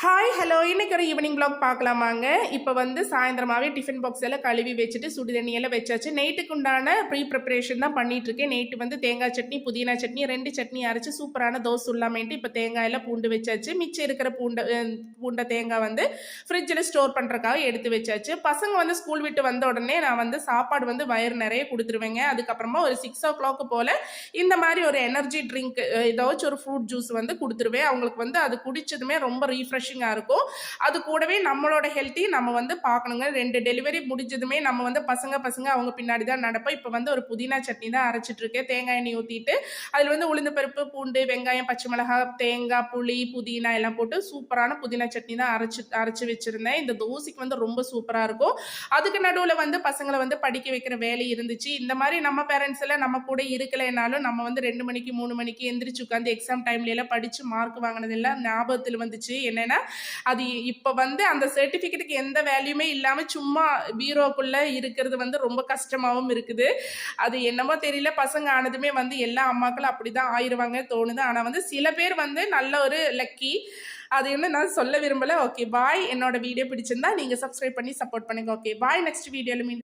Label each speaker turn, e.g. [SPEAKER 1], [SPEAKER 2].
[SPEAKER 1] Hi hello இன்னைக்கு ஒரு evening block பார்க்கலாமாங்க. இப்போ வந்து சாயந்தரமாகவே டிஃபன் பாக்ஸ் எல்லாம் கழுவி வச்சுட்டு சுடு தண்ணியெல்லாம் வச்சாச்சு. நைட்டுக்கு உண்டான ப்ரிப்பரேஷன் தான் பண்ணிட்டு இருக்கேன். நைட்டு வந்து தேங்காய் சட்னி புதினா சட்னி 2 சட்னி அரைச்சி சூப்பரான தோசை சுடலாமேன்ட்டு இப்போ தேங்காயெல்லாம் பூண்டு வச்சாச்சு. மிச்சம் இருக்கிற பூண்டை தேங்காய் வந்து ஃப்ரிட்ஜில் ஸ்டோர் பண்ணுறக்காக எடுத்து வச்சாச்சு. பசங்க வந்து ஸ்கூல் விட்டு வந்த உடனே நான் வந்து சாப்பாடு வந்து வயிறு நிறைய கொடுத்துருவேங்க. அதுக்கப்புறமா ஒரு 6 o'clock போல் இந்த மாதிரி ஒரு எனர்ஜி ட்ரிங்க் ஏதாச்சும் ஒரு ஃப்ரூட் ஜூஸ் வந்து கொடுத்துருவேன். அவங்களுக்கு வந்து அது குடிச்சதுமே ரொம்ப ரீஃப்ரெஷிங்காக இருக்கும். அது கூடவே நம்மளோட ஹெல்த்தையும் நம்ம வந்து பார்க்கணுங்க. 2 டெலிவரி முடிஞ்சதுமே நம்ம வந்து பசங்க அவங்க பின்னாடி தான் நடப்போம். இப்போ வந்து ஒரு புதினா சட்னி தான் அரைச்சிட்டு இருக்கேன். தேங்காய் எண்ணெய் ஊற்றிட்டு அதில் வந்து உளுந்து பருப்பு பூண்டு வெங்காயம் பச்சை மிளகாய் தேங்காய் புளி புதினா எல்லாம் போட்டு சூப்பரான புதினா சட்னி தான் அரைச்சி வச்சிருந்தேன். இந்த தோசைக்கு வந்து ரொம்ப சூப்பராக இருக்கும். அதுக்கு நடுவில் வந்து பசங்களை வந்து படிக்க வைக்கிற வேலை இருந்துச்சு. இந்த மாதிரி நம்ம பேரண்ட்ஸ் எல்லாம் நம்ம கூட இருக்கலைனாலும் நம்ம வந்து 2 மணிக்கு 3 மணிக்கு எந்திரிச்சு உட்காந்து எக்ஸாம் டைம்ல எல்லாம் படிச்சு மார்க் வாங்கினதெல்லாம் ஞாபகத்தில் வந்துச்சு. என்னன்னா அது இப்போ வந்து அந்த சர்டிஃபிகேட்டுக்கு எந்த வேல்யூமே இல்லாமல் சும்மா பீரோக்குள்ளே இருக்கிறது வந்து ரொம்ப கஷ்டமாகவும் இருக்குது. அது என்னமோ தெரியல, பசங்க ஆனதுமே வந்து எல்லா அம்மாக்களும் அப்படி தான் ஆயிடுவாங்க தோணுது. ஆனால் வந்து சில பேர் வந்து நல்ல ஒரு லக்கி. அது என்ன நான் சொல்ல விரும்பலை. Okay bye. என்னோட வீடியோ பிடிச்சிருந்தா நீங்கள் சப்ஸ்கிரைப் பண்ணி சப்போர்ட் பண்ணுங்க. Okay bye. நெக்ஸ்ட் வீடியோவில்